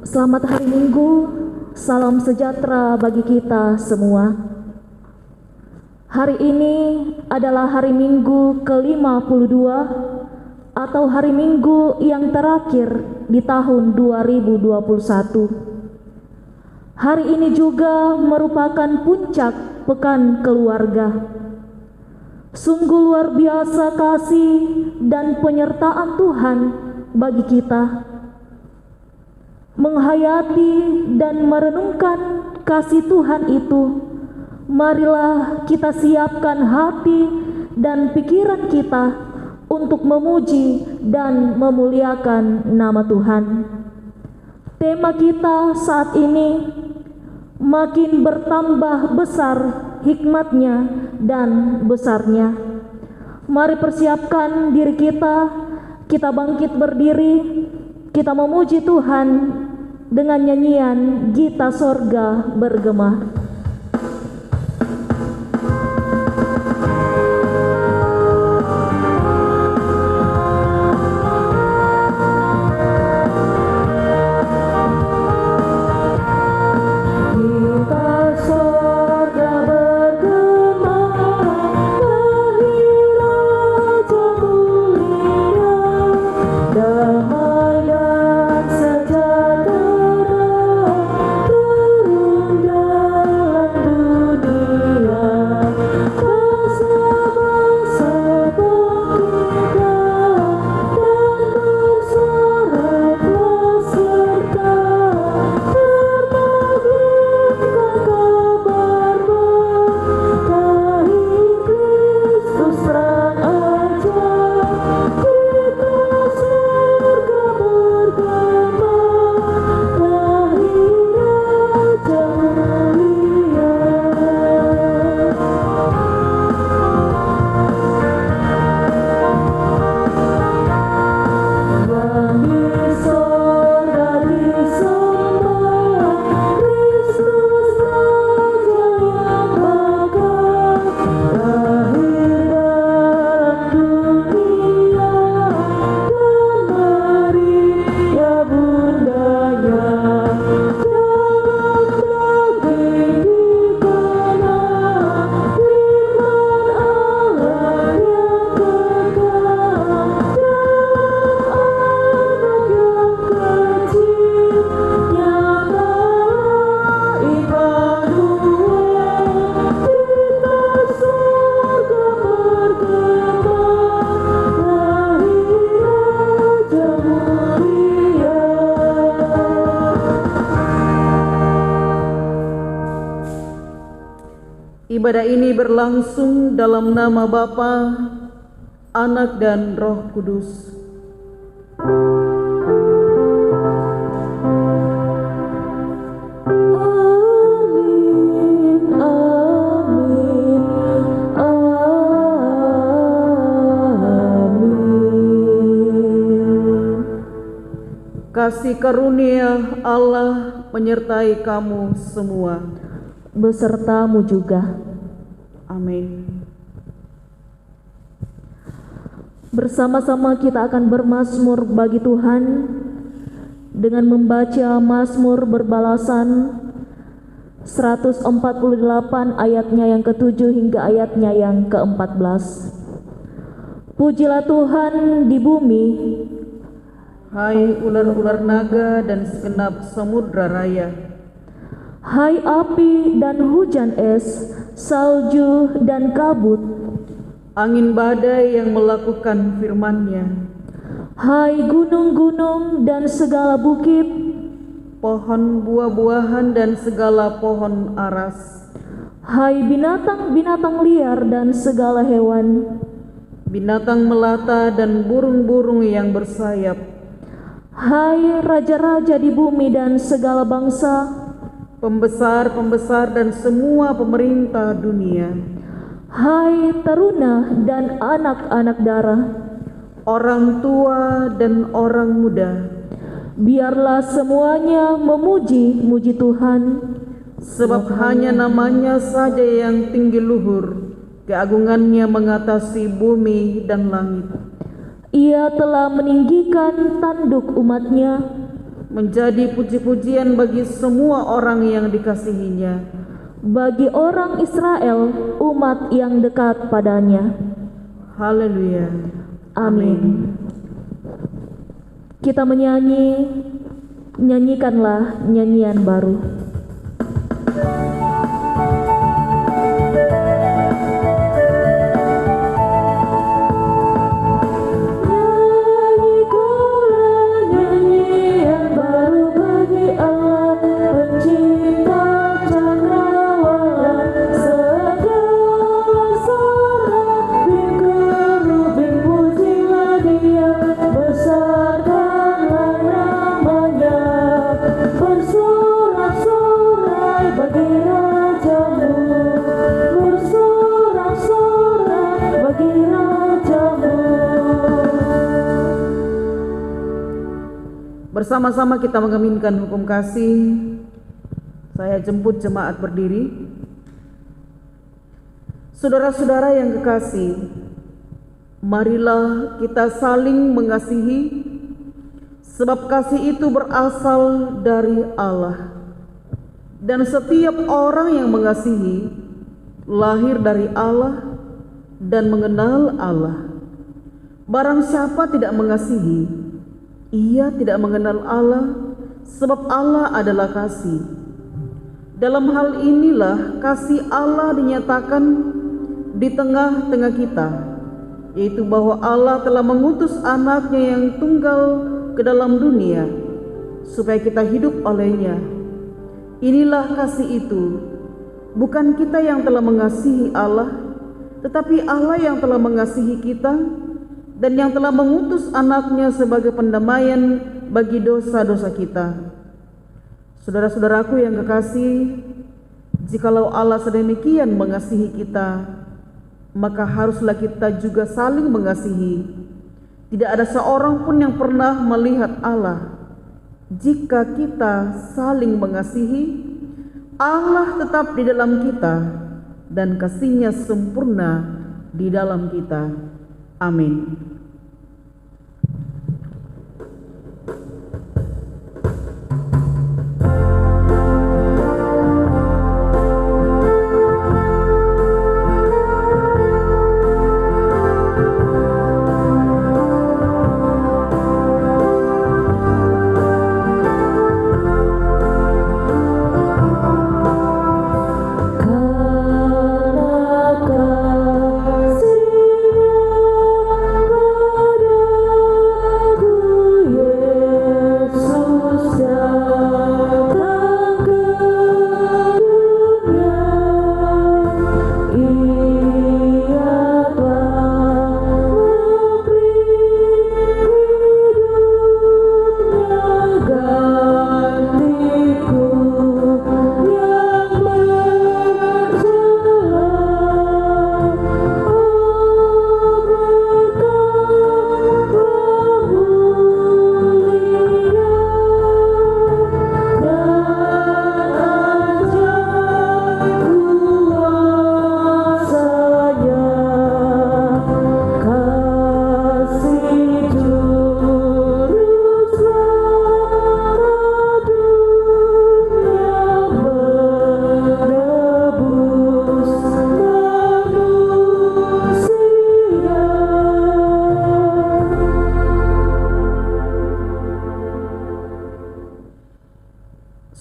Selamat hari Minggu, salam sejahtera bagi kita semua. Hari ini adalah hari Minggu ke-52 atau hari Minggu yang terakhir di tahun 2021. Hari ini juga merupakan puncak pekan keluarga. Sungguh luar biasa kasih dan penyertaan Tuhan bagi kita. Menghayati dan merenungkan kasih Tuhan itu, marilah kita siapkan hati dan pikiran kita untuk memuji dan memuliakan nama Tuhan. Tema kita saat ini, makin bertambah besar hikmatnya dan besarnya. Mari persiapkan diri kita bangkit berdiri, kita memuji Tuhan dengan nyanyian Gita Sorga Bergema. Ibadah ini berlangsung dalam nama Bapa, Anak dan Roh Kudus. Amin, amin, amin. Kasih karunia Allah menyertai kamu semua, Besertamu juga. Amin. Bersama-sama kita akan bermazmur bagi Tuhan dengan membaca Mazmur berbalasan 148 ayatnya yang ke-7 hingga ayatnya yang ke-14. Pujilah Tuhan di bumi, Hai ular-ular naga dan segenap samudra raya. hai api dan hujan es, salju dan kabut, Angin badai yang melakukan firman-Nya. hai gunung-gunung dan segala bukit, Pohon buah-buahan dan segala pohon aras. hai binatang-binatang liar dan segala hewan, Binatang melata dan burung-burung yang bersayap. hai raja-raja di bumi dan segala bangsa, Pembesar-pembesar dan semua pemerintah dunia. hai teruna dan anak-anak darah, Orang tua dan orang muda. biarlah semuanya memuji-muji Tuhan, Sebab hanya namanya saja yang tinggi luhur, keagungannya mengatasi bumi dan langit. Ia telah meninggikan tanduk umatnya, menjadi puji-pujian bagi semua orang yang dikasihinya, bagi orang Israel, umat yang dekat padanya. haleluya. Amin. Kita nyanyikanlah nyanyian baru. Bersama-sama kita mengaminkan hukum kasih. Saya jemput jemaat berdiri. Saudara-saudara yang kekasih, marilah kita saling mengasihi, sebab kasih itu berasal dari Allah. Dan setiap orang yang mengasihi lahir dari Allah dan mengenal Allah. Barang siapa tidak mengasihi, ia tidak mengenal Allah, sebab Allah adalah kasih. Dalam hal inilah kasih Allah dinyatakan di tengah-tengah kita, yaitu bahwa Allah telah mengutus anaknya yang tunggal ke dalam dunia, supaya kita hidup olehnya. Inilah kasih itu, bukan kita yang telah mengasihi Allah, tetapi Allah yang telah mengasihi kita, dan yang telah mengutus anaknya sebagai pendamaian bagi dosa-dosa kita. Saudara-saudaraku yang kekasih, jikalau Allah sedemikian mengasihi kita, maka haruslah kita juga saling mengasihi. Tidak ada seorang pun yang pernah melihat Allah. Jika kita saling mengasihi, Allah tetap di dalam kita dan kasih-Nya sempurna di dalam kita. Amin.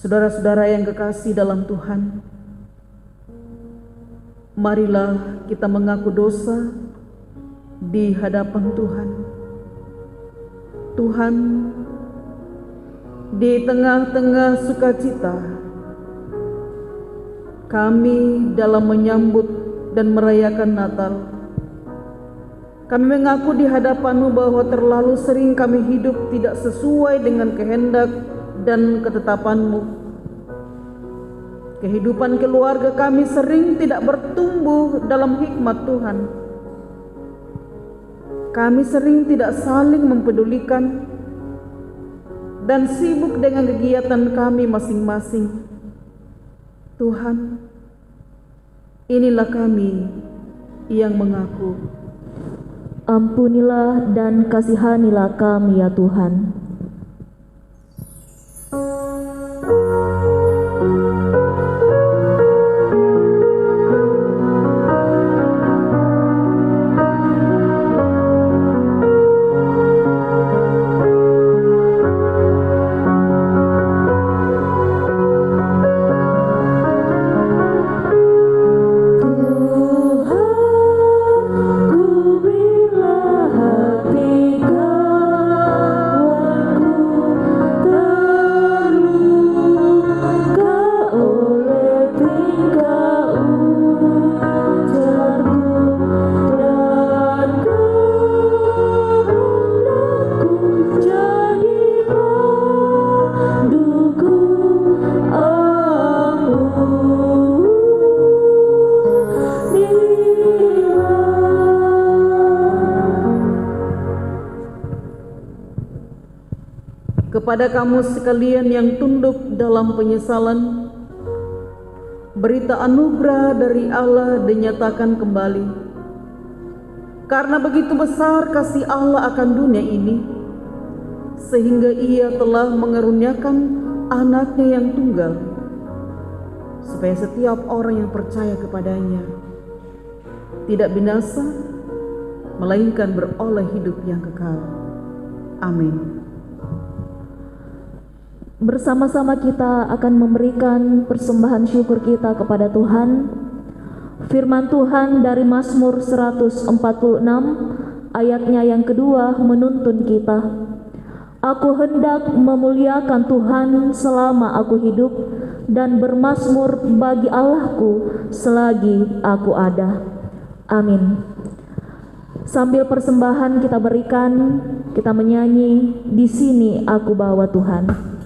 Saudara-saudara yang kekasih dalam Tuhan, marilah kita mengaku dosa di hadapan Tuhan. Tuhan, di tengah-tengah sukacita kami dalam menyambut dan merayakan Natal, kami mengaku di hadapan-Mu bahwa terlalu sering kami hidup tidak sesuai dengan kehendak dan ketetapan-Mu. Kehidupan keluarga kami sering tidak bertumbuh dalam hikmat Tuhan. Kami sering tidak saling mempedulikan dan sibuk dengan kegiatan kami masing-masing. Tuhan, inilah kami yang mengaku. Ampunilah dan kasihanilah kami ya Tuhan. Kepada kamu sekalian yang tunduk dalam penyesalan, berita anugerah dari Allah dinyatakan kembali. Karena begitu besar kasih Allah akan dunia ini, sehingga Ia telah mengaruniakan anaknya yang tunggal, supaya setiap orang yang percaya kepadanya tidak binasa, melainkan beroleh hidup yang kekal. Amin. Bersama-sama kita akan memberikan persembahan syukur kita kepada Tuhan. Firman Tuhan dari Mazmur 146 ayatnya yang kedua menuntun kita. Aku hendak memuliakan Tuhan selama aku hidup, dan bermazmur bagi Allahku selagi aku ada. Amin. Sambil persembahan kita berikan, kita menyanyi, di sini aku bawa Tuhan.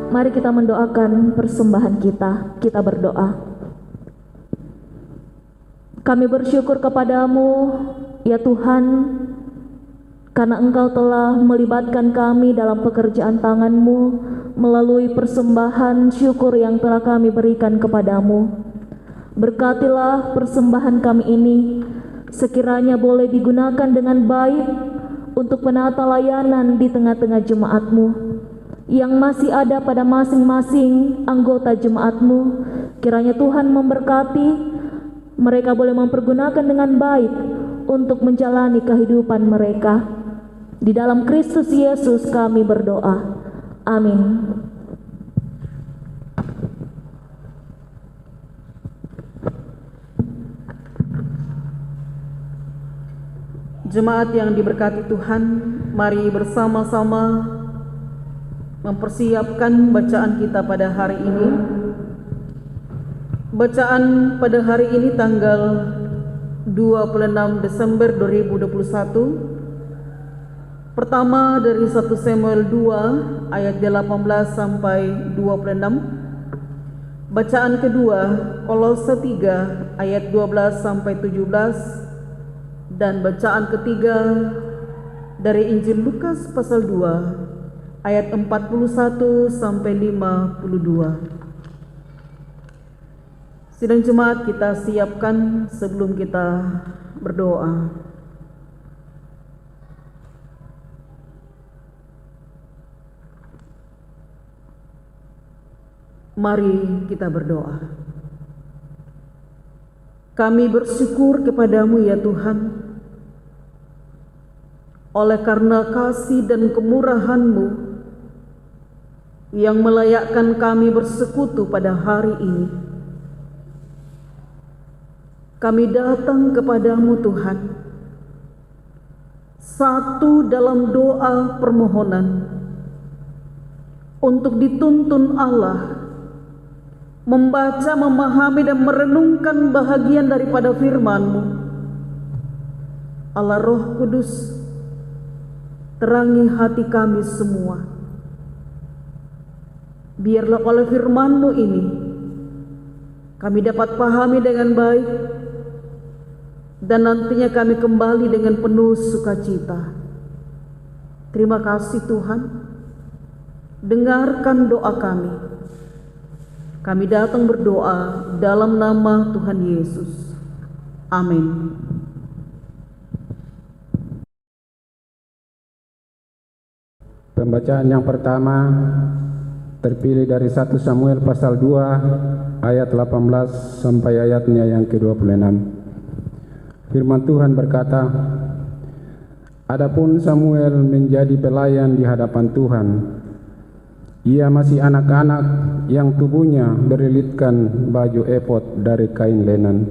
Mari kita mendoakan persembahan kita berdoa. Kami bersyukur kepadamu, ya Tuhan, karena Engkau telah melibatkan kami dalam pekerjaan tangan-Mu melalui persembahan syukur yang telah kami berikan kepadamu. Berkatilah persembahan kami ini, sekiranya boleh digunakan dengan baik untuk penata layanan di tengah-tengah jemaat-Mu yang masih ada pada masing-masing anggota jemaat-Mu. Kiranya Tuhan memberkati, mereka boleh mempergunakan dengan baik untuk menjalani kehidupan mereka. Di dalam Kristus Yesus kami berdoa. Amin. Jemaat yang diberkati Tuhan, mari bersama-sama mempersiapkan bacaan kita pada hari ini. Bacaan pada hari ini tanggal 26 Desember 2021. Pertama dari 1 Samuel 2 ayat 18 sampai 26. Bacaan kedua Kolose 3 ayat 12 sampai 17. Dan bacaan ketiga dari Injil Lukas pasal 2 ayat 41 sampai 52. Sidang jemaat kita siapkan sebelum kita berdoa. Mari kita berdoa. Kami bersyukur kepadamu ya Tuhan, oleh karena kasih dan kemurahan-Mu yang melayakkan kami bersekutu pada hari ini. Kami datang kepadamu Tuhan, satu dalam doa permohonan untuk dituntun Allah membaca, memahami dan merenungkan bahagian daripada firman-Mu. Allah Roh Kudus, terangi hati kami semua. Biarlah oleh firman-Mu ini kami dapat pahami dengan baik, dan nantinya kami kembali dengan penuh sukacita. Terima kasih Tuhan. Dengarkan doa kami. Kami datang berdoa dalam nama Tuhan Yesus. Amin. Pembacaan yang pertama terpilih dari 1 Samuel pasal 2 ayat 18 sampai ayatnya yang ke-26. Firman Tuhan berkata, "Adapun Samuel menjadi pelayan di hadapan Tuhan. Ia masih anak-anak yang tubuhnya berlilitkan baju efod dari kain lenan.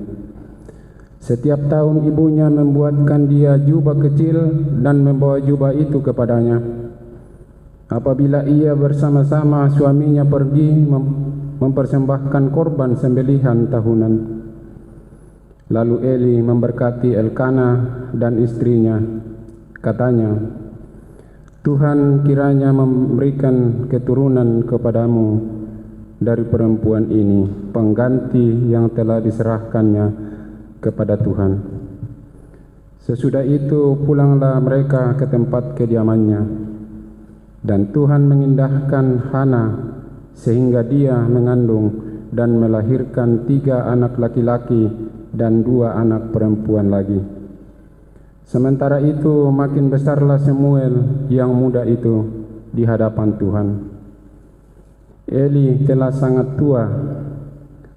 Setiap tahun ibunya membuatkan dia jubah kecil dan membawa jubah itu kepadanya. Apabila ia bersama-sama suaminya pergi mempersembahkan korban sembelihan tahunan. Lalu Eli memberkati Elkana dan istrinya. Katanya, Tuhan kiranya memberikan keturunan kepadamu dari perempuan ini, pengganti yang telah diserahkannya kepada Tuhan." Sesudah itu pulanglah mereka ke tempat kediamannya. Dan Tuhan mengindahkan Hana sehingga dia mengandung dan melahirkan 3 anak laki-laki dan 2 anak perempuan lagi. Sementara itu makin besarlah Samuel yang muda itu di hadapan Tuhan. Eli telah sangat tua.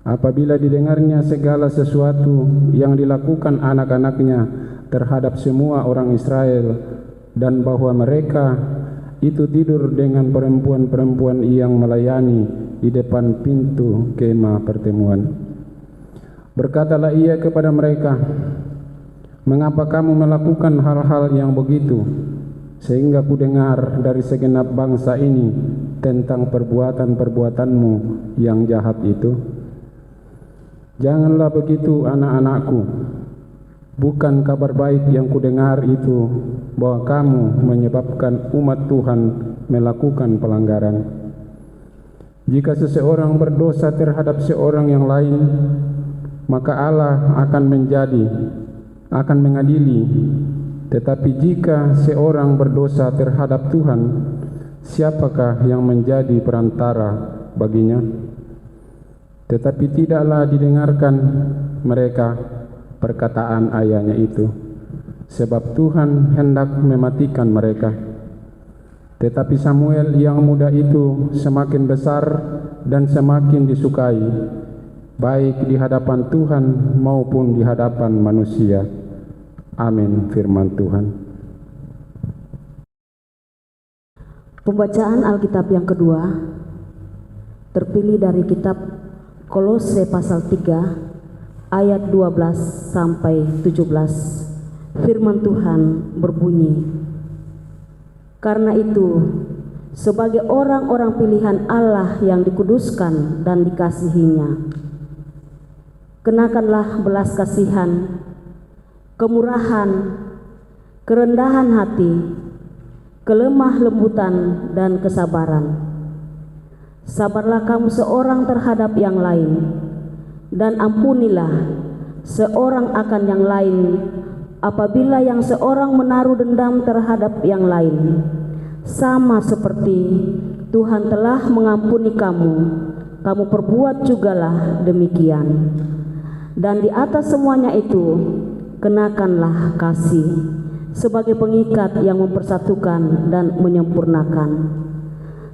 Apabila didengarnya segala sesuatu yang dilakukan anak-anaknya terhadap semua orang Israel, dan bahwa mereka itu tidur dengan perempuan-perempuan yang melayani di depan pintu kemah pertemuan. Berkatalah ia kepada mereka, "Mengapa kamu melakukan hal-hal yang begitu, sehingga ku dengar dari segenap bangsa ini tentang perbuatan-perbuatanmu yang jahat itu? Janganlah begitu, anak-anakku. Bukan kabar baik yang kudengar itu bahwa kamu menyebabkan umat Tuhan melakukan pelanggaran. Jika seseorang berdosa terhadap seorang yang lain, maka Allah akan mengadili. Tetapi jika seorang berdosa terhadap Tuhan, siapakah yang menjadi perantara baginya?" Tetapi tidaklah didengarkan mereka perkataan ayahnya itu, sebab Tuhan hendak mematikan mereka. Tetapi Samuel yang muda itu semakin besar dan semakin disukai, baik di hadapan Tuhan maupun di hadapan manusia. Amin. Firman Tuhan. Pembacaan Alkitab yang kedua terpilih dari kitab Kolose pasal 3 ayat 12 sampai 17. Firman Tuhan berbunyi, "Karena itu, sebagai orang-orang pilihan Allah yang dikuduskan dan dikasihinya, kenakanlah belas kasihan, kemurahan, kerendahan hati, kelemah lembutan dan kesabaran. Sabarlah kamu seorang terhadap yang lain, dan ampunilah seorang akan yang lain apabila yang seorang menaruh dendam terhadap yang lain, sama seperti Tuhan telah mengampuni kamu, kamu perbuat jugalah demikian. Dan di atas semuanya itu, kenakanlah kasih sebagai pengikat yang mempersatukan dan menyempurnakan.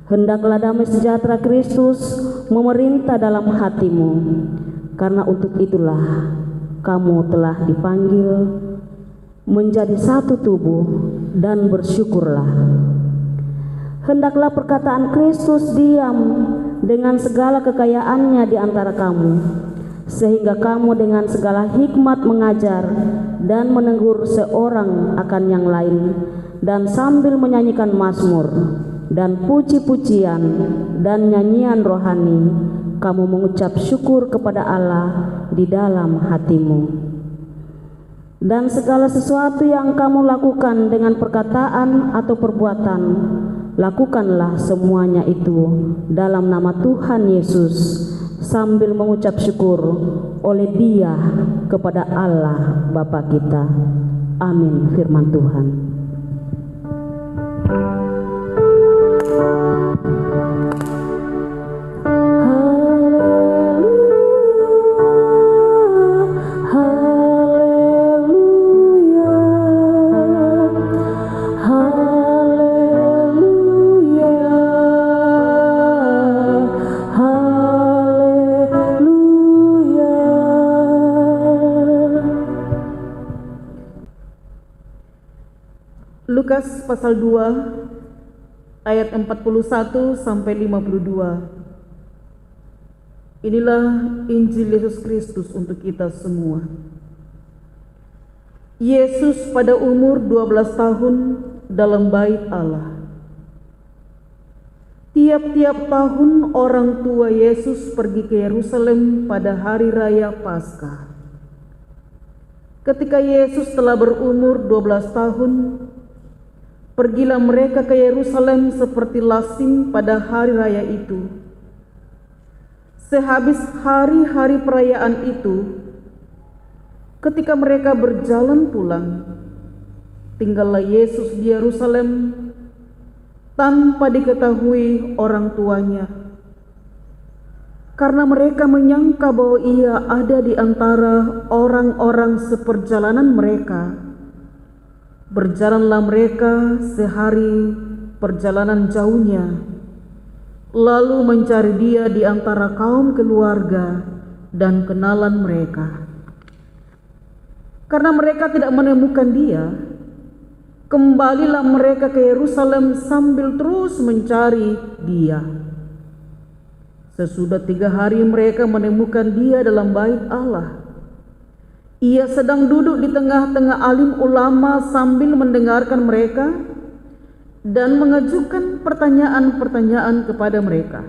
Hendaklah damai sejahtera Kristus memerintah dalam hatimu, karena untuk itulah kamu telah dipanggil menjadi satu tubuh, dan bersyukurlah. Hendaklah perkataan Kristus diam dengan segala kekayaannya di antara kamu, sehingga kamu dengan segala hikmat mengajar dan menegur seorang akan yang lain, dan sambil menyanyikan mazmur dan puji-pujian dan nyanyian rohani, kamu mengucap syukur kepada Allah di dalam hatimu. Dan segala sesuatu yang kamu lakukan dengan perkataan atau perbuatan, lakukanlah semuanya itu dalam nama Tuhan Yesus, sambil mengucap syukur oleh Dia kepada Allah Bapa kita. Amin. Firman Tuhan. Haleluya. Lukas pasal 2 ayat 41 sampai 52. Inilah Injil Yesus Kristus untuk kita semua. Yesus pada umur 12 tahun dalam bait Allah. Tiap-tiap tahun orang tua Yesus pergi ke Yerusalem pada hari raya Paskah. Ketika Yesus telah berumur 12 tahun, pergilah mereka ke Yerusalem seperti lazim pada hari raya itu. Sehabis hari-hari perayaan itu, ketika mereka berjalan pulang, tinggallah Yesus di Yerusalem tanpa diketahui orang tuanya, karena mereka menyangka bahwa ia ada di antara orang-orang seperjalanan mereka. Berjalanlah mereka sehari perjalanan jauhnya, lalu mencari dia di antara kaum keluarga dan kenalan mereka. Karena mereka tidak menemukan dia, kembalilah mereka ke Yerusalem sambil terus mencari dia. Sesudah 3 hari mereka menemukan dia dalam bait Allah. Ia sedang duduk di tengah-tengah alim ulama sambil mendengarkan mereka dan mengajukan pertanyaan-pertanyaan kepada mereka.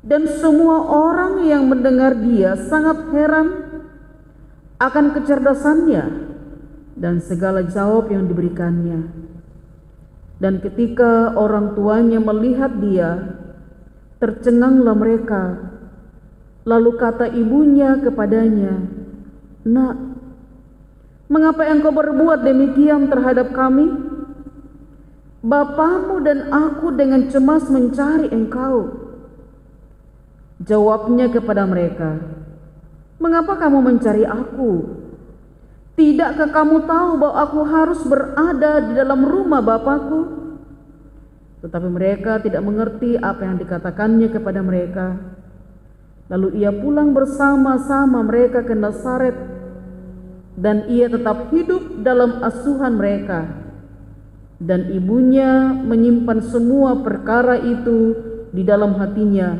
Dan semua orang yang mendengar dia sangat heran akan kecerdasannya dan segala jawab yang diberikannya. Dan ketika orang tuanya melihat dia, tercenganglah mereka. Lalu kata ibunya kepadanya, "Nak, mengapa engkau berbuat demikian terhadap kami? Bapamu dan aku dengan cemas mencari engkau." Jawabnya kepada mereka, "Mengapa kamu mencari aku? Tidakkah kamu tahu bahwa aku harus berada di dalam rumah Bapakku?" Tetapi mereka tidak mengerti apa yang dikatakannya kepada mereka. Lalu ia pulang bersama-sama mereka ke Nazaret, dan ia tetap hidup dalam asuhan mereka. Dan ibunya menyimpan semua perkara itu di dalam hatinya.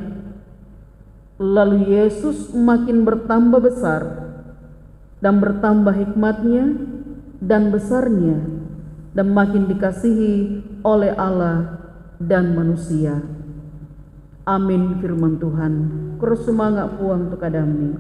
Lalu Yesus makin bertambah besar dan bertambah hikmatnya dan besarnya, dan makin dikasihi oleh Allah dan manusia. Amin firman Tuhan. Kurusumanga puang tu kadami.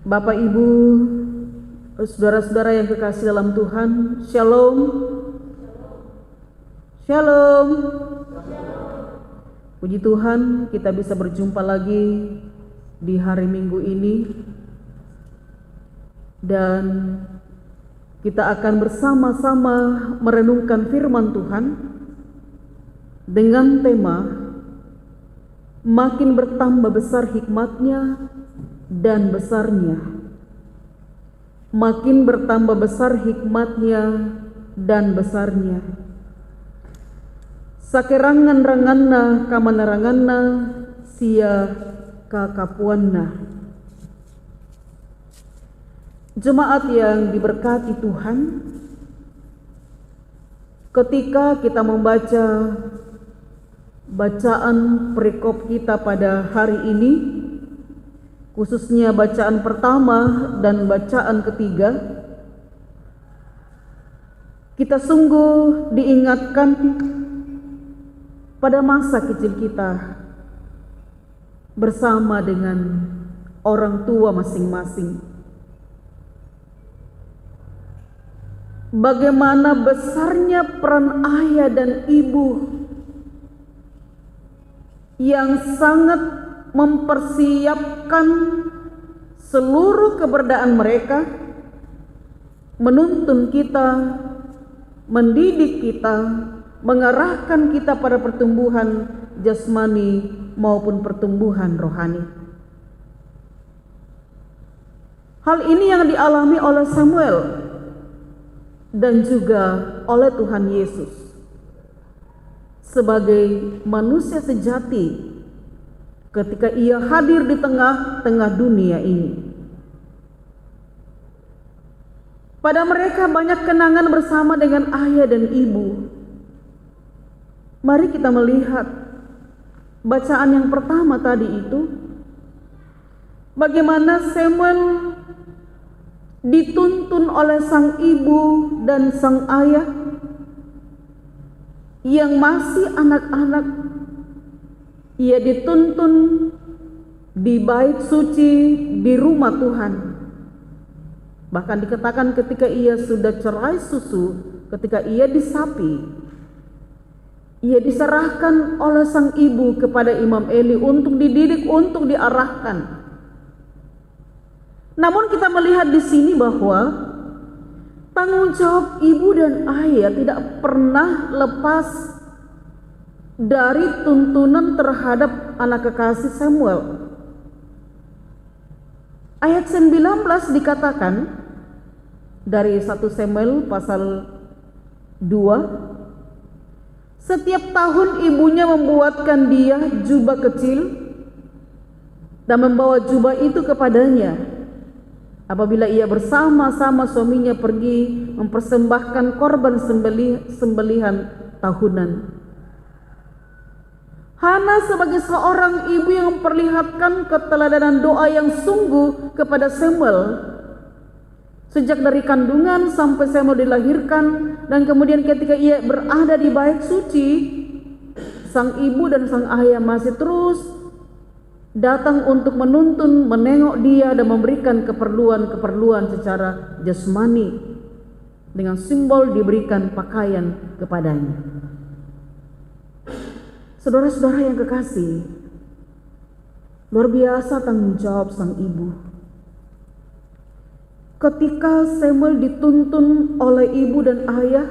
Bapak, Ibu, saudara-saudara yang kekasih dalam Tuhan, Shalom. Shalom. Puji Tuhan, kita bisa berjumpa lagi di hari Minggu ini, dan kita akan bersama-sama merenungkan firman Tuhan dengan tema makin bertambah besar hikmatnya dan besarnya. Makin bertambah besar hikmatnya dan besarnya. Sakerangan-ranganna kamanaranganna sia kakapuanna. Jemaat yang diberkati Tuhan, ketika kita membaca bacaan perikop kita pada hari ini, khususnya bacaan pertama dan bacaan ketiga, kita sungguh diingatkan pada masa kecil kita bersama dengan orang tua masing-masing. Bagaimana besarnya peran ayah dan ibu yang sangat mempersiapkan seluruh keberadaan mereka, menuntun kita, mendidik kita, mengarahkan kita pada pertumbuhan jasmani maupun pertumbuhan rohani. Hal ini yang dialami oleh Samuel dan juga oleh Tuhan Yesus sebagai manusia sejati ketika ia hadir di tengah-tengah dunia ini. Pada mereka banyak kenangan bersama dengan ayah dan ibu. Mari kita melihat bacaan yang pertama tadi itu, bagaimana Samuel dituntun oleh sang ibu dan sang ayah yang masih anak-anak. Ia dituntun di bait suci di rumah Tuhan. Bahkan dikatakan ketika ia sudah cerai susu, ketika ia disapi, ia diserahkan oleh sang ibu kepada Imam Eli untuk dididik, untuk diarahkan. Namun kita melihat di sini bahwa tanggung jawab ibu dan ayah tidak pernah lepas dari tuntunan terhadap anak kekasih Samuel. Ayat 19 dikatakan dari 1 Samuel pasal 2, setiap tahun ibunya membuatkan dia jubah kecil dan membawa jubah itu kepadanya apabila ia bersama-sama suaminya pergi mempersembahkan korban sembelihan tahunan. Hana sebagai seorang ibu yang memperlihatkan keteladanan doa yang sungguh kepada Samuel sejak dari kandungan sampai Samuel dilahirkan, dan kemudian ketika ia berada di bait suci, sang ibu dan sang ayah masih terus datang untuk menuntun, menengok dia dan memberikan keperluan-keperluan secara jasmani dengan simbol diberikan pakaian kepadanya. Saudara-saudara yang kekasih, luar biasa tanggung jawab sang ibu. Ketika Samuel dituntun oleh ibu dan ayah,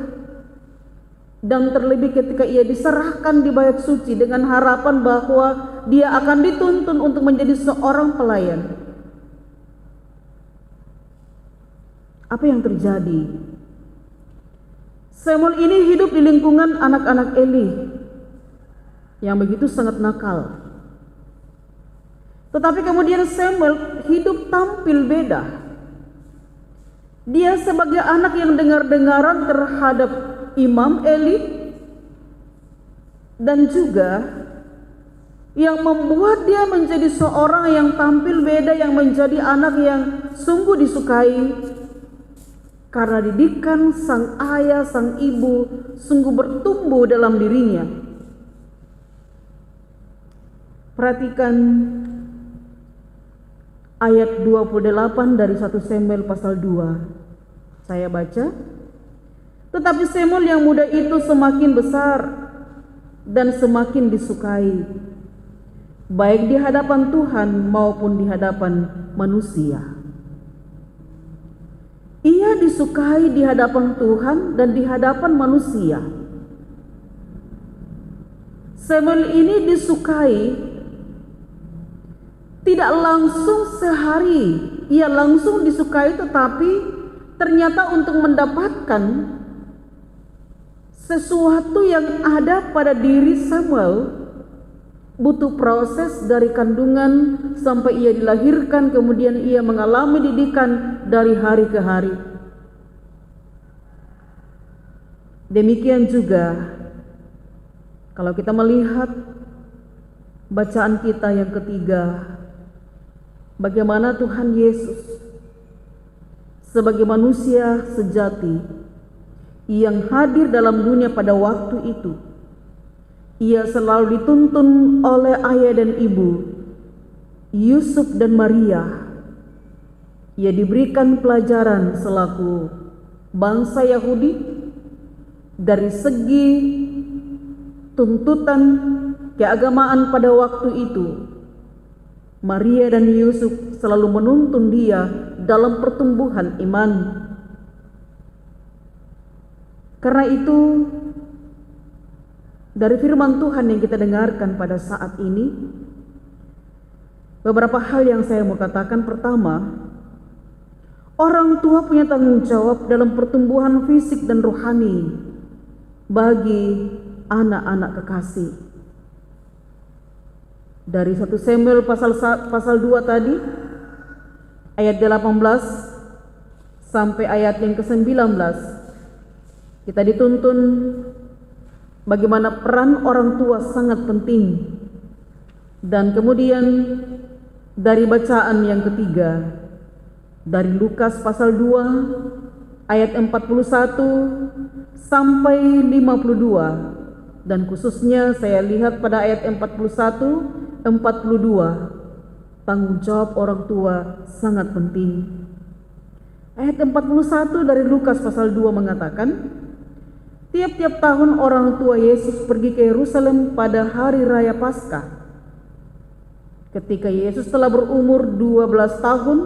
dan terlebih ketika ia diserahkan di bait suci dengan harapan bahwa dia akan dituntun untuk menjadi seorang pelayan, apa yang terjadi? Samuel ini hidup di lingkungan anak-anak Eli yang begitu sangat nakal. Tetapi kemudian Samuel hidup tampil beda. Dia sebagai anak yang dengar-dengaran terhadap Imam Eli, dan juga yang membuat dia menjadi seorang yang tampil beda, yang menjadi anak yang sungguh disukai karena didikan sang ayah, sang ibu sungguh bertumbuh dalam dirinya. Perhatikan ayat 28 dari 1 Samuel pasal 2. Saya baca. Tetapi Samuel yang muda itu semakin besar dan semakin disukai, baik di hadapan Tuhan maupun di hadapan manusia. Ia disukai di hadapan Tuhan dan di hadapan manusia. Samuel ini disukai tidak langsung sehari, ia langsung disukai, tetapi ternyata untuk mendapatkan sesuatu yang ada pada diri Samuel butuh proses dari kandungan sampai ia dilahirkan, kemudian ia mengalami didikan dari hari ke hari. Demikian juga kalau kita melihat bacaan kita yang ketiga, bagaimana Tuhan Yesus sebagai manusia sejati yang hadir dalam dunia pada waktu itu, ia selalu dituntun oleh ayah dan ibu, Yusuf dan Maria. Ia diberikan pelajaran selaku bangsa Yahudi dari segi tuntutan keagamaan pada waktu itu, Maria dan Yusuf selalu menuntun dia dalam pertumbuhan iman. Karena itu, dari firman Tuhan yang kita dengarkan pada saat ini, beberapa hal yang saya mau katakan. Pertama, orang tua punya tanggung jawab dalam pertumbuhan fisik dan rohani bagi anak-anak kekasih. Dari 1 Samuel pasal 2 tadi, ayat 18 sampai ayat yang ke-19, kita dituntun bagaimana peran orang tua sangat penting. Dan kemudian dari bacaan yang ketiga, dari Lukas pasal 2 ayat 41 sampai 52, dan khususnya saya lihat pada ayat 41 42, tanggung jawab orang tua sangat penting. Ayat 41 dari Lukas pasal 2 mengatakan, tiap-tiap tahun orang tua Yesus pergi ke Yerusalem pada hari raya Paskah. Ketika Yesus telah berumur 12 tahun,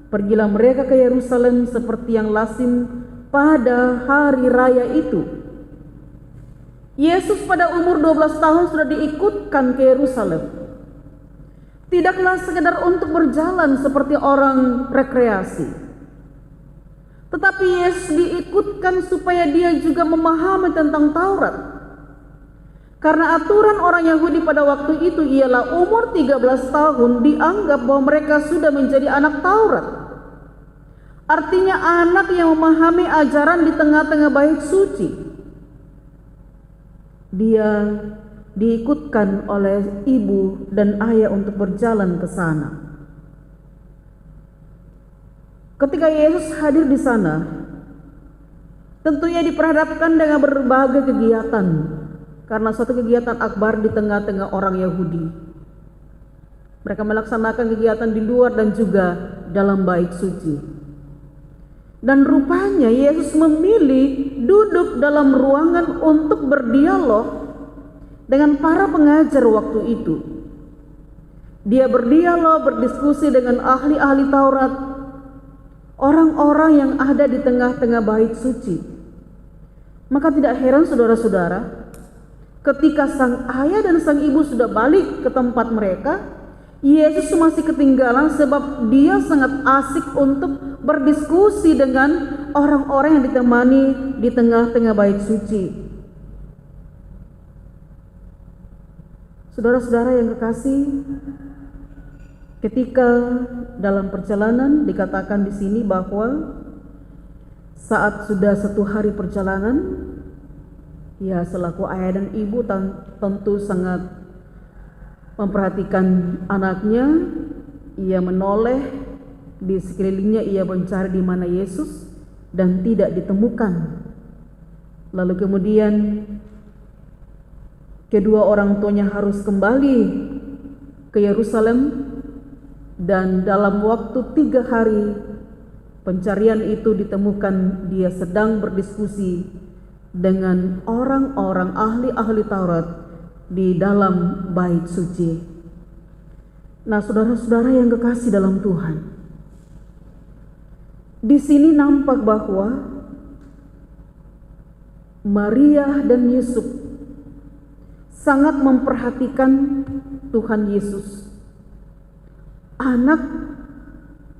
pergilah mereka ke Yerusalem seperti yang lazim pada hari raya itu. Yesus pada umur 12 tahun sudah diikutkan ke Yerusalem. Tidaklah sekedar untuk berjalan seperti orang rekreasi, tetapi Yesus diikutkan supaya dia juga memahami tentang Taurat. Karena aturan orang Yahudi pada waktu itu ialah umur 13 tahun dianggap bahwa mereka sudah menjadi anak Taurat. Artinya anak yang memahami ajaran di tengah-tengah bait suci. Dia diikutkan oleh ibu dan ayah untuk berjalan ke sana. Ketika Yesus hadir di sana, tentunya diperhadapkan dengan berbagai kegiatan, karena suatu kegiatan akbar di tengah-tengah orang Yahudi. Mereka melaksanakan kegiatan di luar dan juga dalam bait suci. Dan rupanya Yesus memilih duduk dalam ruangan untuk berdialog dengan para pengajar waktu itu. Dia berdialog, berdiskusi dengan ahli-ahli Taurat, orang-orang yang ada di tengah-tengah bait suci. Maka tidak heran saudara-saudara, ketika sang ayah dan sang ibu sudah balik ke tempat mereka, Yesus masih ketinggalan sebab dia sangat asik untuk berdiskusi dengan orang-orang yang ditemani di tengah-tengah bait suci. Saudara-saudara yang kekasih, ketika dalam perjalanan dikatakan di sini bahwa saat sudah 1 hari perjalanan, ya selaku ayah dan ibu tentu sangat memperhatikan anaknya. Ia menoleh di sekelilingnya, ia mencari di mana Yesus dan tidak ditemukan. Lalu kemudian kedua orang tuanya harus kembali ke Yerusalem, dan dalam waktu 3 hari pencarian itu ditemukan dia sedang berdiskusi dengan orang-orang ahli-ahli Taurat di dalam bait suci. Nah, saudara-saudara yang kekasih dalam Tuhan, di sini nampak bahwa Maria dan Yusuf sangat memperhatikan Tuhan Yesus. Anak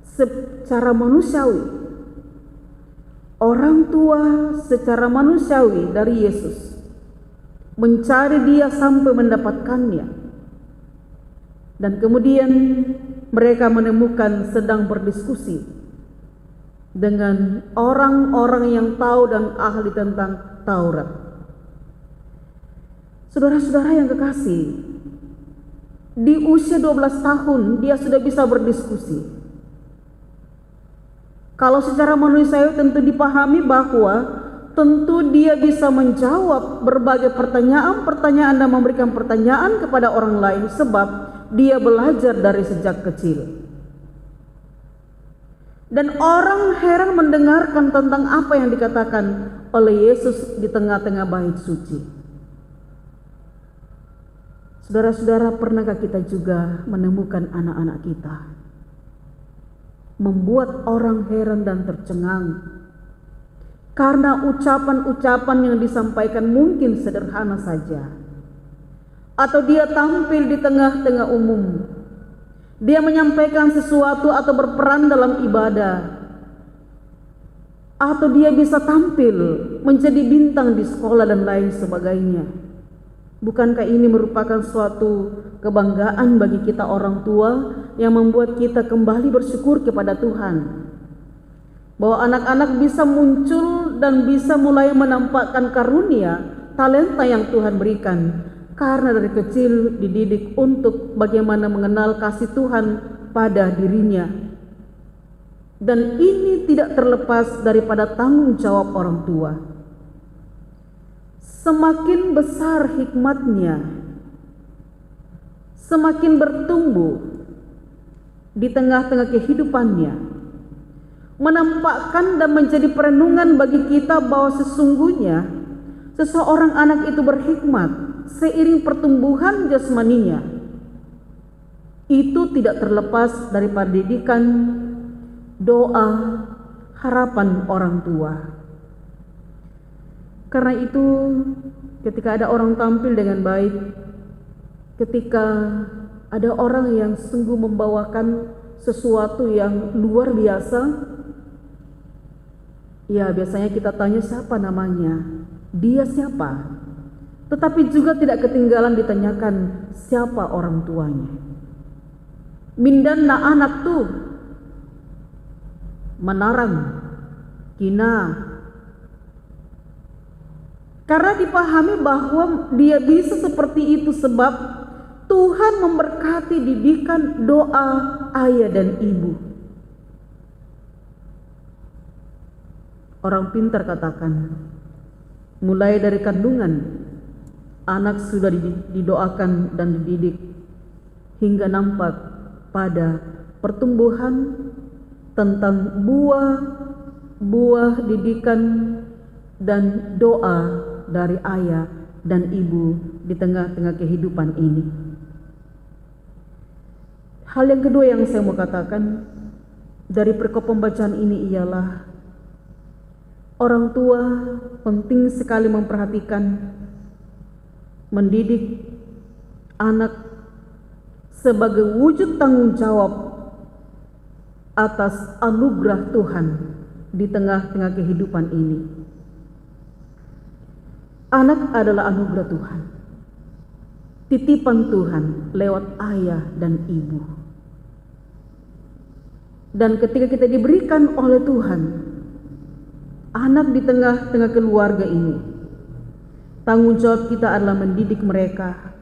secara manusiawi, orang tua secara manusiawi dari Yesus, mencari dia sampai mendapatkannya. Dan kemudian mereka menemukan sedang berdiskusi dengan orang-orang yang tahu dan ahli tentang Taurat. Saudara-saudara yang kekasih, di usia 12 tahun dia sudah bisa berdiskusi. Kalau secara manusiawi tentu dipahami bahwa tentu dia bisa menjawab berbagai pertanyaan-pertanyaan dan memberikan pertanyaan kepada orang lain sebab dia belajar dari sejak kecil. Dan orang heran mendengarkan tentang apa yang dikatakan oleh Yesus di tengah-tengah bait suci. Saudara-saudara, pernahkah kita juga menemukan anak-anak kita membuat orang heran dan tercengang karena ucapan-ucapan yang disampaikan mungkin sederhana saja, atau dia tampil di tengah-tengah umum, dia menyampaikan sesuatu atau berperan dalam ibadah, atau dia bisa tampil menjadi bintang di sekolah dan lain sebagainya. Bukankah ini merupakan suatu kebanggaan bagi kita orang tua yang membuat kita kembali bersyukur kepada Tuhan, bahwa anak-anak bisa muncul dan bisa mulai menampakkan karunia, talenta yang Tuhan berikan, karena dari kecil dididik untuk bagaimana mengenal kasih Tuhan pada dirinya. Dan ini tidak terlepas daripada tanggung jawab orang tua. Semakin besar hikmatnya, semakin bertumbuh di tengah-tengah kehidupannya, menampakkan dan menjadi perenungan bagi kita bahwa sesungguhnya seseorang anak itu berhikmat seiring pertumbuhan jasmaninya. Itu tidak terlepas daripada didikan, doa, harapan orang tua. Karena itu, ketika ada orang tampil dengan baik, ketika ada orang yang sungguh membawakan sesuatu yang luar biasa, ya biasanya kita tanya siapa namanya, dia siapa, tetapi juga tidak ketinggalan ditanyakan siapa orang tuanya. Mindan na anak tuh menarang kina, karena dipahami bahwa dia bisa seperti itu sebab Tuhan memberkati didikan doa ayah dan ibu. Orang pintar katakan, mulai dari kandungan anak sudah didoakan dan dididik hingga nampak pada pertumbuhan tentang buah didikan dan doa dari ayah dan ibu di tengah-tengah kehidupan ini. Hal yang kedua yang saya mau katakan dari perikop pembacaan ini ialah orang tua penting sekali memperhatikan, mendidik anak sebagai wujud tanggung jawab atas anugerah Tuhan di tengah-tengah kehidupan ini. Anak adalah anugerah Tuhan, titipan Tuhan lewat ayah dan ibu. Dan ketika kita diberikan oleh Tuhan anak di tengah-tengah keluarga ini, tanggung jawab kita adalah mendidik mereka,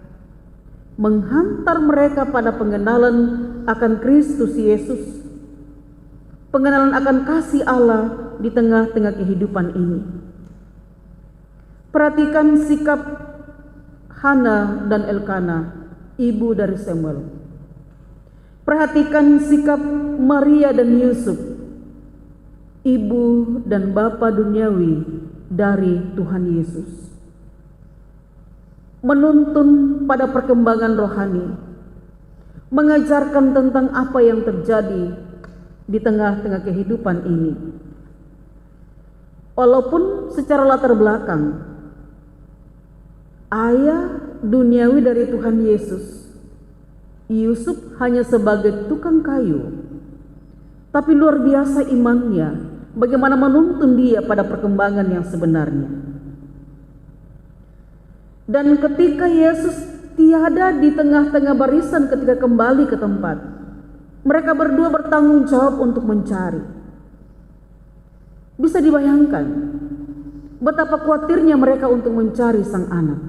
menghantar mereka pada pengenalan akan Kristus Yesus, pengenalan akan kasih Allah di tengah-tengah kehidupan ini. Perhatikan sikap Hana dan Elkana, ibu dari Samuel. Perhatikan sikap Maria dan Yusuf, ibu dan bapa duniawi dari Tuhan Yesus. Menuntun pada perkembangan rohani, mengajarkan tentang apa yang terjadi di tengah-tengah kehidupan ini. Walaupun secara latar belakang ayah duniawi dari Tuhan Yesus, Yusuf hanya sebagai tukang kayu, tapi luar biasa imannya, bagaimana menuntun dia pada perkembangan yang sebenarnya. Dan ketika Yesus tiada di tengah-tengah barisan ketika kembali ke tempat, mereka berdua bertanggung jawab untuk mencari. Bisa dibayangkan betapa khawatirnya mereka untuk mencari sang anak,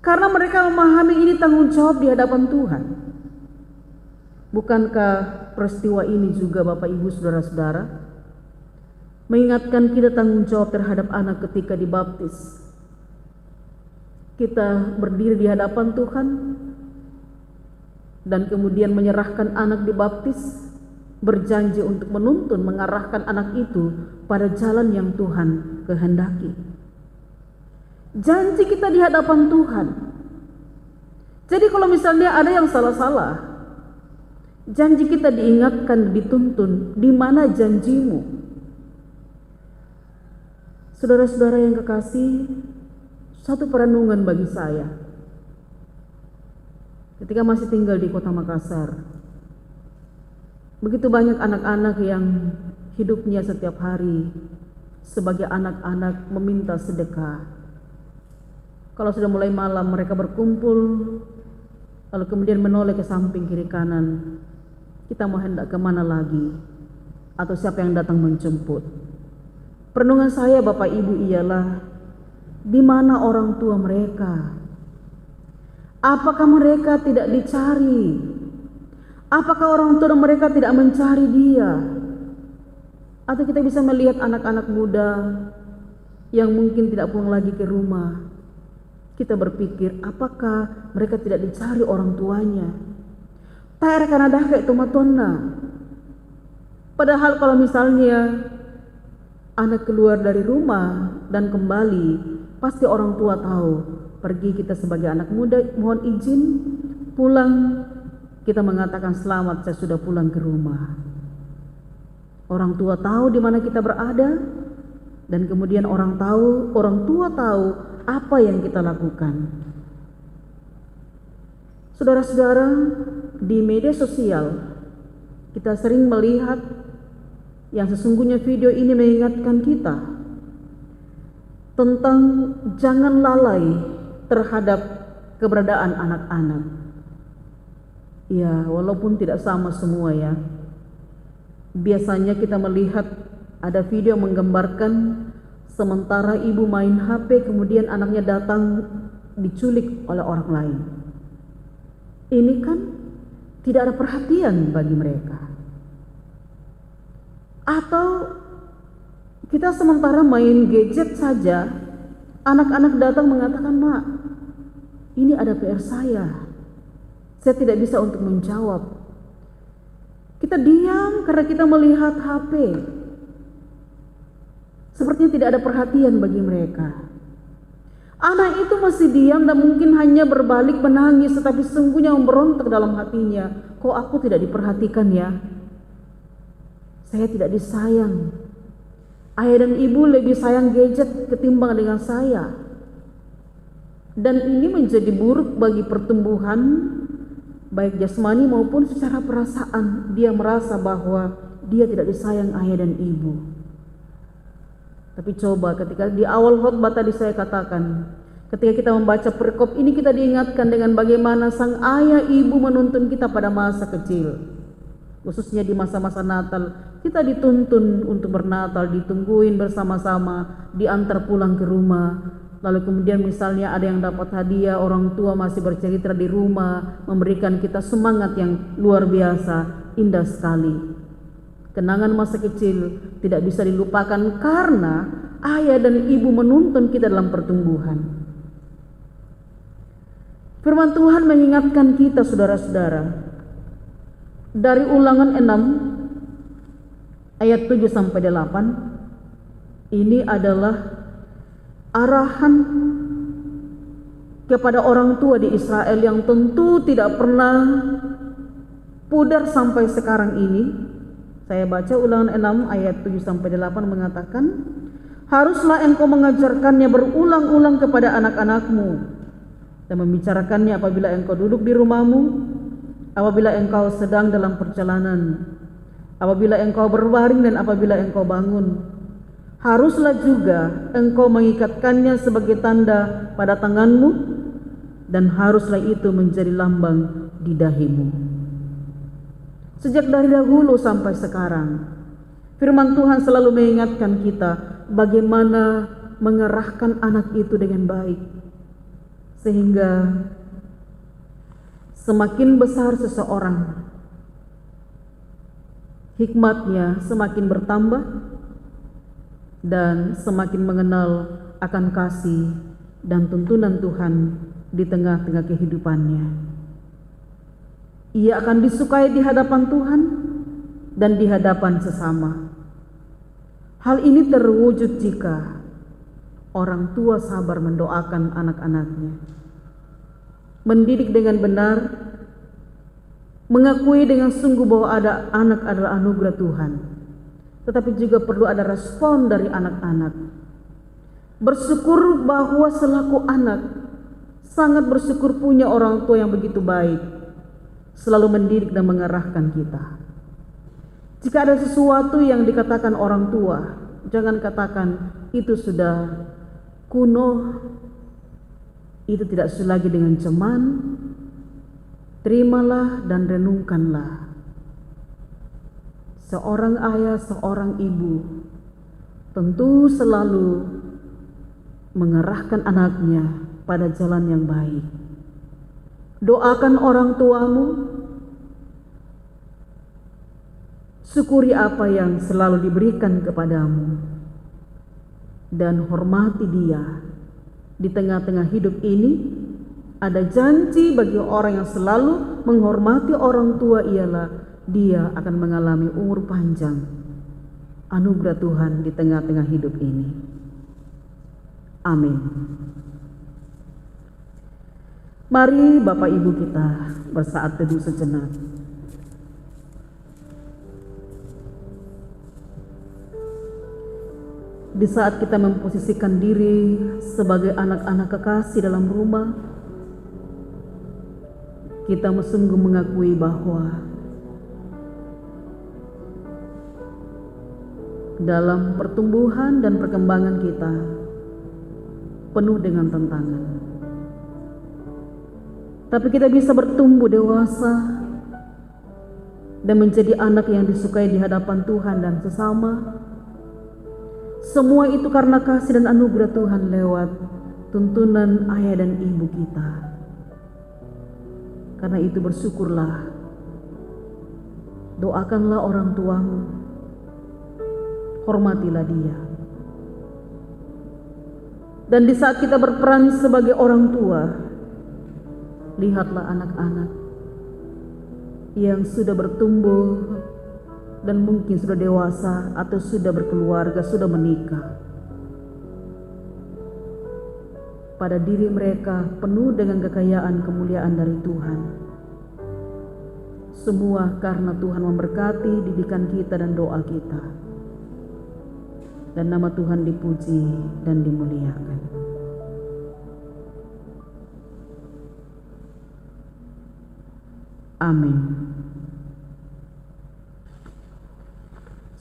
karena mereka memahami ini tanggung jawab di hadapan Tuhan. Bukankah peristiwa ini juga Bapak Ibu Saudara-saudara mengingatkan kita tanggung jawab terhadap anak ketika dibaptis? Kita berdiri di hadapan Tuhan dan kemudian menyerahkan anak dibaptis, berjanji untuk menuntun, mengarahkan anak itu pada jalan yang Tuhan kehendaki. Janji kita di hadapan Tuhan Jadi kalau misalnya ada yang salah-salah, janji kita diingatkan, dituntun, di mana janjimu? Saudara-saudara yang kekasih, satu perenungan bagi saya. Ketika masih tinggal di kota Makassar, begitu banyak anak-anak yang hidupnya setiap hari sebagai anak-anak meminta sedekah. Kalau sudah mulai malam mereka berkumpul, lalu kemudian menoleh ke samping kiri kanan. Kita mau hendak kemana lagi? Atau siapa yang datang menjemput? Perenungan saya Bapak Ibu ialah, di mana orang tua mereka? Apakah mereka tidak dicari? Apakah orang tua mereka tidak mencari dia? Atau kita bisa melihat anak-anak muda yang mungkin tidak pulang lagi ke rumah. Kita berpikir, apakah mereka tidak dicari orang tuanya? Tak karena dah kayak tomatona. Padahal kalau misalnya anak keluar dari rumah dan kembali, pasti orang tua tahu. Pergi kita sebagai anak muda, mohon izin pulang, kita mengatakan selamat, saya sudah pulang ke rumah. Orang tua tahu di mana kita berada, dan kemudian orang tua tahu apa yang kita lakukan. Saudara-saudara, di media sosial kita sering melihat yang sesungguhnya video ini mengingatkan kita tentang jangan lalai terhadap keberadaan anak-anak. Ya, walaupun tidak sama semua ya. Biasanya kita melihat ada video menggambarkan sementara ibu main HP, kemudian anaknya datang diculik oleh orang lain. Ini kan tidak ada perhatian bagi mereka. Atau kita sementara main gadget saja, anak-anak datang mengatakan, "Mak, ini ada PR saya tidak bisa untuk menjawab." Kita diam karena kita melihat HP. Sepertinya tidak ada perhatian bagi mereka. Anak itu masih diam dan mungkin hanya berbalik menangis, tetapi sesungguhnya memberontak dalam hatinya. Kok aku tidak diperhatikan ya? Saya tidak disayang. Ayah dan ibu lebih sayang gadget ketimbang dengan saya. Dan ini menjadi buruk bagi pertumbuhan baik jasmani maupun secara perasaan. Dia merasa bahwa dia tidak disayang ayah dan ibu. Tapi coba ketika di awal khotbah tadi saya katakan, ketika kita membaca perikop ini kita diingatkan dengan bagaimana sang ayah ibu menuntun kita pada masa kecil. Khususnya di masa-masa Natal, kita dituntun untuk bernatal, ditungguin bersama-sama, diantar pulang ke rumah. Lalu kemudian misalnya ada yang dapat hadiah, orang tua masih bercerita di rumah, memberikan kita semangat yang luar biasa, indah sekali. Kenangan masa kecil tidak bisa dilupakan karena ayah dan ibu menuntun kita dalam pertumbuhan. Firman Tuhan mengingatkan kita saudara-saudara dari Ulangan 6 ayat 7 sampai 8. Ini adalah arahan kepada orang tua di Israel yang tentu tidak pernah pudar sampai sekarang ini. Saya baca Ulangan 6 ayat 7 sampai 8 mengatakan, haruslah engkau mengajarkannya berulang-ulang kepada anak-anakmu dan membicarakannya apabila engkau duduk di rumahmu, apabila engkau sedang dalam perjalanan, apabila engkau berbaring dan apabila engkau bangun. Haruslah juga engkau mengikatkannya sebagai tanda pada tanganmu, dan haruslah itu menjadi lambang di dahimu. Sejak dari dahulu sampai sekarang, firman Tuhan selalu mengingatkan kita bagaimana mengerahkan anak itu dengan baik, sehingga semakin besar seseorang, hikmatnya semakin bertambah dan semakin mengenal akan kasih dan tuntunan Tuhan di tengah-tengah kehidupannya. Ia akan disukai di hadapan Tuhan dan di hadapan sesama. Hal ini terwujud jika orang tua sabar mendoakan anak-anaknya. mendidik dengan benar, mengakui dengan sungguh bahwa ada anak adalah anugerah Tuhan, tetapi juga perlu ada respon dari anak-anak. Bersyukur bahwa selaku anak, sangat bersyukur punya orang tua yang begitu baik, selalu mendidik dan mengarahkan kita. Jika ada sesuatu yang dikatakan orang tua, jangan katakan itu sudah kuno, itu tidak sesuai lagi dengan zaman. Terimalah dan renungkanlah. Seorang ayah, seorang ibu tentu selalu mengarahkan anaknya pada jalan yang baik. Doakan orang tuamu, syukuri apa yang selalu diberikan kepadamu, dan hormati dia. Di tengah-tengah hidup ini, ada janji bagi orang yang selalu menghormati orang tua ialah dia akan mengalami umur panjang. Anugerah Tuhan di tengah-tengah hidup ini. Amin. Mari Bapak Ibu kita bersaat teduh sejenak. Di saat kita memposisikan diri sebagai anak-anak kekasih dalam rumah, kita sungguh mengakui bahwa dalam pertumbuhan dan perkembangan kita penuh dengan tantangan. Tapi kita bisa bertumbuh dewasa dan menjadi anak yang disukai di hadapan Tuhan dan sesama. Semua itu karena kasih dan anugerah Tuhan lewat tuntunan ayah dan ibu kita. Karena itu bersyukurlah, doakanlah orang tuamu, hormatilah dia. Dan di saat kita berperan sebagai orang tua, lihatlah anak-anak yang sudah bertumbuh dan mungkin sudah dewasa atau sudah berkeluarga, sudah menikah. Pada diri mereka penuh dengan kekayaan kemuliaan dari Tuhan. Semua karena Tuhan memberkati didikan kita dan doa kita. Dan nama Tuhan dipuji dan dimuliakan. Amin.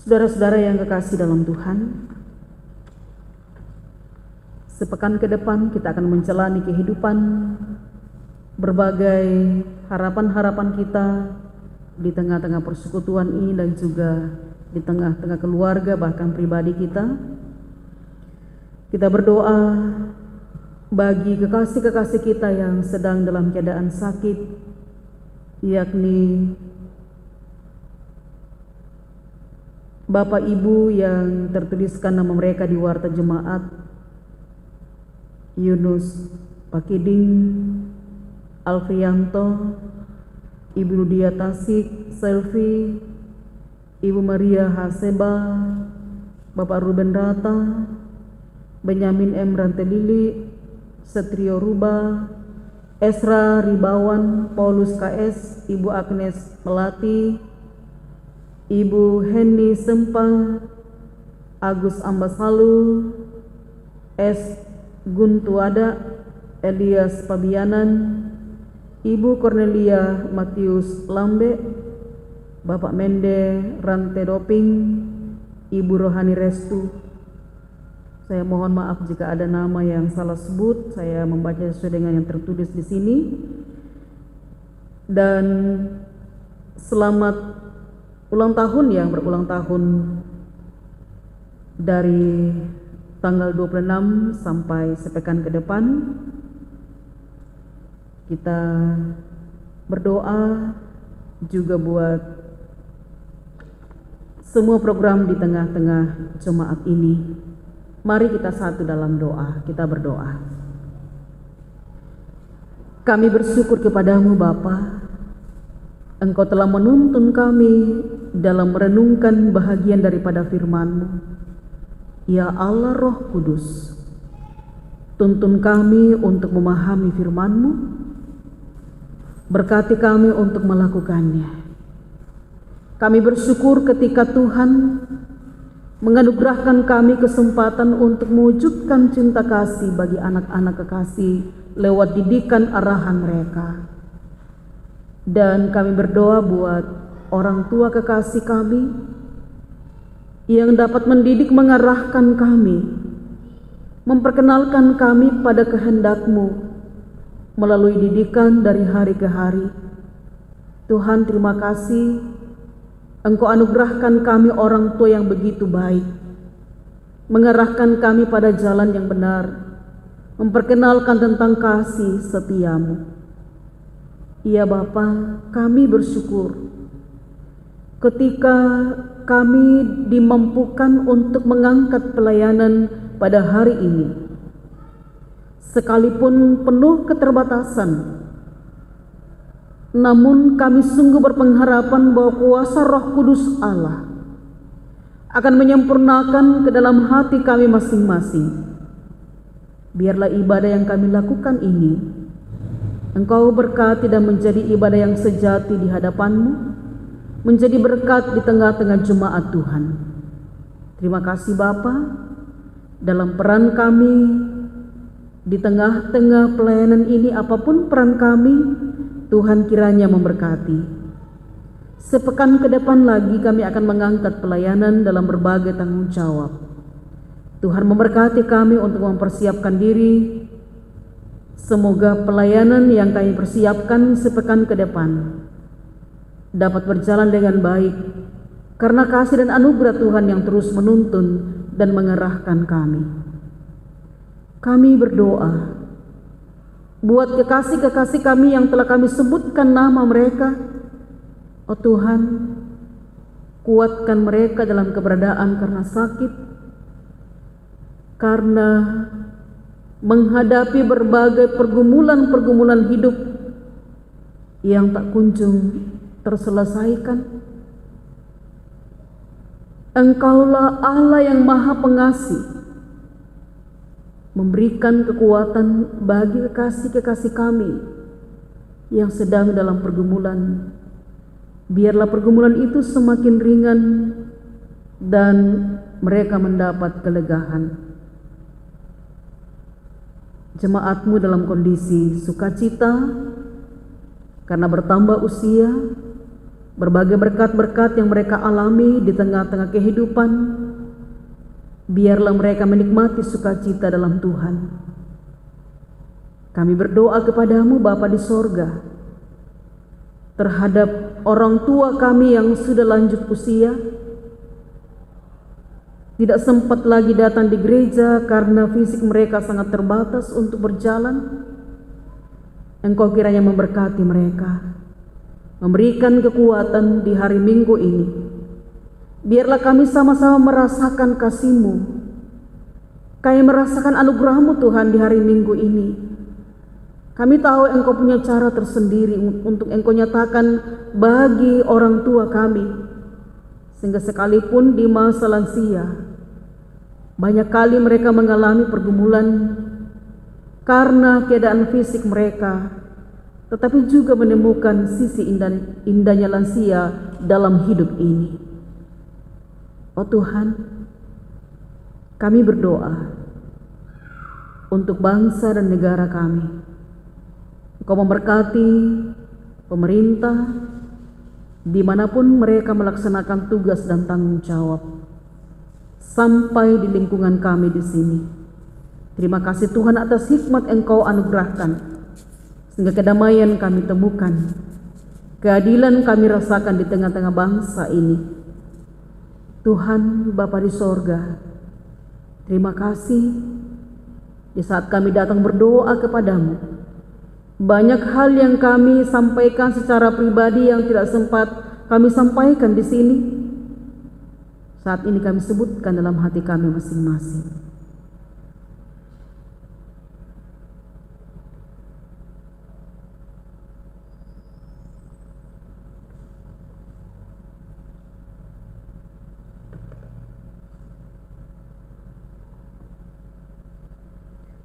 Saudara-saudara yang kekasih dalam Tuhan, sepekan ke depan kita akan menjalani kehidupan berbagai harapan-harapan kita di tengah-tengah persekutuan ini dan juga di tengah-tengah keluarga bahkan pribadi kita. Kita berdoa bagi kekasih-kekasih kita yang sedang dalam keadaan sakit, yakni Bapak Ibu yang tertuliskan nama mereka di warta jemaat: Yunus Pakiding, Alfianto, Ibu Ludia Tasik, Selvi, Ibu Maria Haseba, Bapak Ruben Rata, Benyamin M. Rantelili, Setrio Ruba, Esra Ribawan, Paulus KS, Ibu Agnes Melati, Ibu Henny Sempa, Agus Ambasalu, S. Guntuada, Elias Pabianan, Ibu Cornelia Matius Lambe, Bapak Mende Rante Doping, Ibu Rohani Restu. Saya mohon maaf jika ada nama yang salah sebut, saya membaca sesuai dengan yang tertulis di sini. Dan selamat ulang tahun yang berulang tahun dari tanggal 26 sampai sepekan ke depan. Kita berdoa juga buat semua program di tengah-tengah jemaat ini. Mari kita satu dalam doa, kita berdoa. Kami bersyukur kepadamu Bapa, Engkau telah menuntun kami dalam merenungkan bahagian daripada firman-Mu. Ya Allah Roh Kudus, tuntun kami untuk memahami firman-Mu, Berkati kami untuk melakukannya. Kami bersyukur ketika Tuhan menganugerahkan kami kesempatan untuk mewujudkan cinta kasih bagi anak-anak kekasih lewat didikan arahan mereka. Dan kami berdoa buat orang tua kekasih kami yang dapat mendidik mengarahkan kami, memperkenalkan kami pada kehendak-Mu melalui didikan dari hari ke hari. Tuhan, terima kasih Engkau anugerahkan kami orang tua yang begitu baik, mengarahkan kami pada jalan yang benar, memperkenalkan tentang kasih setia-Mu. Ya Bapa, kami bersyukur ketika kami dimampukan untuk mengangkat pelayanan pada hari ini. Sekalipun penuh keterbatasan, namun kami sungguh berpengharapan bahwa kuasa Roh Kudus Allah akan menyempurnakan ke dalam hati kami masing-masing. Biarlah ibadah yang kami lakukan ini Engkau berkati dan menjadi ibadah yang sejati di hadapan-Mu, menjadi berkat di tengah-tengah jemaat Tuhan. Terima kasih Bapa, dalam peran kami di tengah-tengah pelayanan ini, apapun peran kami, Tuhan kiranya memberkati. Sepekan ke depan lagi kami akan mengangkat pelayanan dalam berbagai tanggung jawab. Tuhan memberkati kami untuk mempersiapkan diri. Semoga pelayanan yang kami persiapkan sepekan ke depan dapat berjalan dengan baik, karena kasih dan anugerah Tuhan yang terus menuntun dan mengarahkan kami. Kami berdoa buat kekasih-kekasih kami yang telah kami sebutkan nama mereka. Oh Tuhan, kuatkan mereka dalam keberadaan karena sakit, karena menghadapi berbagai pergumulan-pergumulan hidup yang tak kunjung terselesaikan. Engkaulah Allah yang Maha Pengasih, memberikan kekuatan bagi kekasih-kekasih kami yang sedang dalam pergumulan. Biarlah pergumulan itu semakin ringan dan mereka mendapat kelegaan. Jemaat-Mu dalam kondisi sukacita karena bertambah usia, berbagai berkat-berkat yang mereka alami di tengah-tengah kehidupan. Biarlah mereka menikmati sukacita dalam Tuhan. Kami berdoa kepada-Mu Bapa di sorga, terhadap orang tua kami yang sudah lanjut usia, tidak sempat lagi datang di gereja karena fisik mereka sangat terbatas untuk berjalan. Engkau kiranya memberkati mereka, memberikan kekuatan di hari Minggu ini. Biarlah kami sama-sama merasakan kasih-Mu, kami merasakan anugerah-Mu Tuhan di hari Minggu ini. Kami tahu Engkau punya cara tersendiri untuk Engkau nyatakan bagi orang tua kami, sehingga sekalipun di masa lansia, banyak kali mereka mengalami pergumulan karena keadaan fisik mereka, tetapi juga menemukan sisi indahnya lansia dalam hidup ini. Oh Tuhan, kami berdoa untuk bangsa dan negara kami. Engkau memberkati pemerintah dimanapun mereka melaksanakan tugas dan tanggung jawab, sampai di lingkungan kami di sini. Terima kasih Tuhan atas hikmat Engkau anugerahkan, sehingga kedamaian kami temukan, keadilan kami rasakan di tengah-tengah bangsa ini. Tuhan Bapa di sorga, terima kasih di saat kami datang berdoa kepada-Mu. Banyak hal yang kami sampaikan secara pribadi yang tidak sempat kami sampaikan di sini, saat ini kami sebutkan dalam hati kami masing-masing.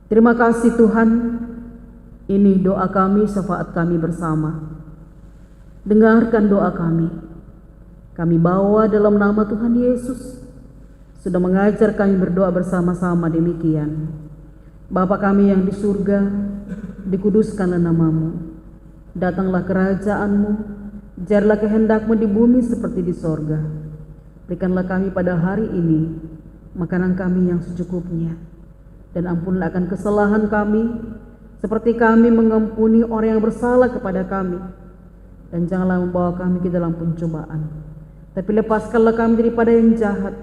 Terima kasih Tuhan, ini doa kami, syafaat kami bersama. Dengarkan doa kami. Kami bawa dalam nama Tuhan Yesus. Sudah mengajar kami berdoa bersama-sama demikian. Bapa kami yang di surga, dikuduskanlah namamu. Datanglah kerajaanmu, jadilah kehendakmu di bumi seperti di sorga. Berikanlah kami pada hari ini makanan kami yang secukupnya. Dan ampunlah akan kesalahan kami, seperti kami mengampuni orang yang bersalah kepada kami. Dan janganlah membawa kami ke dalam pencobaan, tapi lepaskanlah kami daripada yang jahat.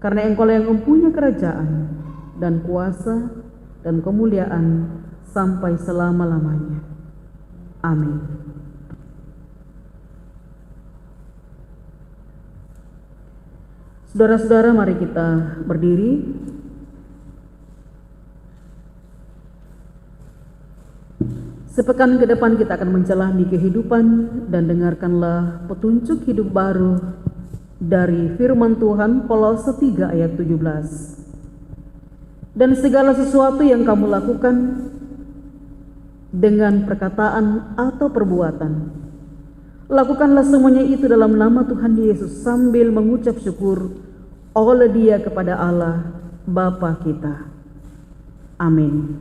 Karena Engkau-lah yang mempunyai kerajaan dan kuasa dan kemuliaan sampai selama-lamanya. Amin. Saudara-saudara, mari kita berdiri. Sepekan ke depan kita akan menjalani kehidupan dan dengarkanlah petunjuk hidup baru dari firman Tuhan Kolose 3 ayat 17. Dan segala sesuatu yang kamu lakukan dengan perkataan atau perbuatan, lakukanlah semuanya itu dalam nama Tuhan Yesus sambil mengucap syukur oleh Dia kepada Allah Bapa kita. Amin.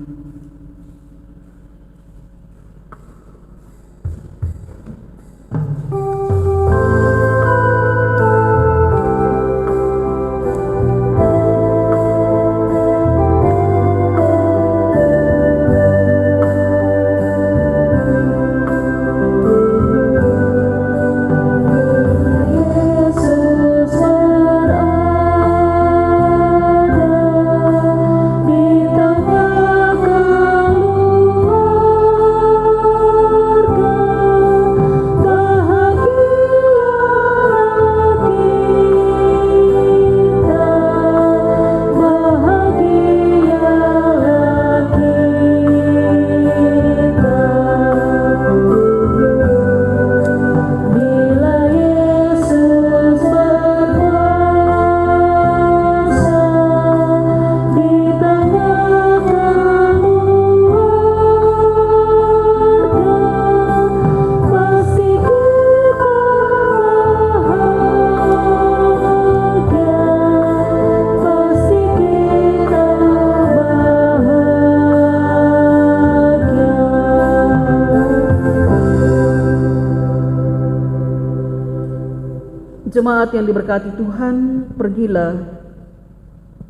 Jemaat yang diberkati Tuhan, pergilah,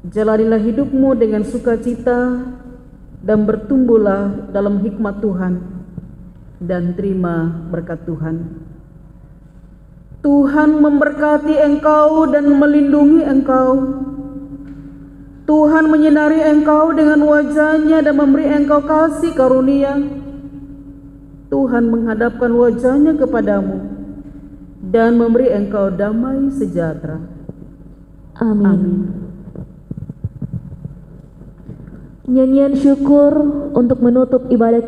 jalanilah hidupmu dengan sukacita dan bertumbuhlah dalam hikmat Tuhan dan terima berkat Tuhan. Tuhan memberkati engkau dan melindungi engkau. Tuhan menyinari engkau dengan wajah-Nya dan memberi engkau kasih karunia. Tuhan menghadapkan wajah-Nya kepadamu dan memberi engkau damai sejahtera. Amin. Nyanyian syukur untuk menutup ibadah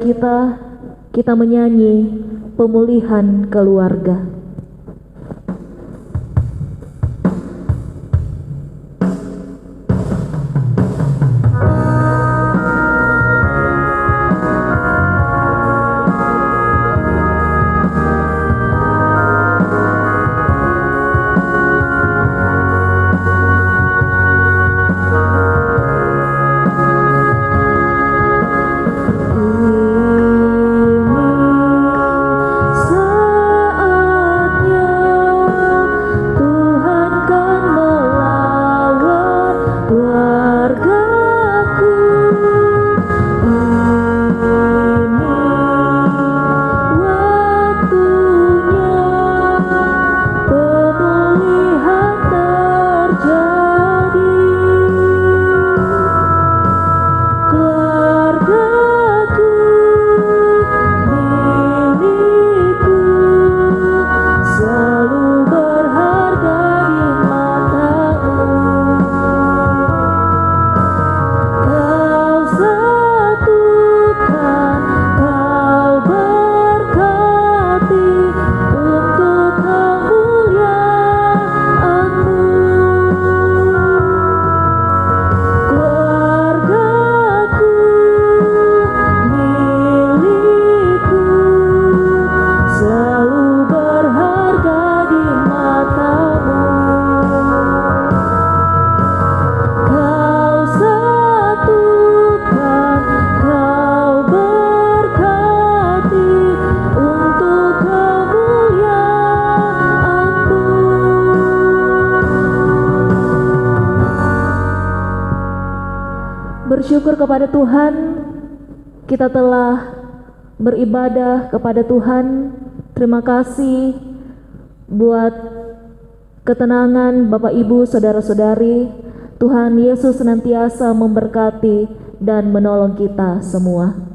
kita menyanyi pemulihan keluarga. Saat bersyukur kepada Tuhan, kita telah beribadah kepada Tuhan. Terima kasih buat ketenangan Bapak Ibu Saudara-saudari. Tuhan Yesus senantiasa memberkati dan menolong kita semua.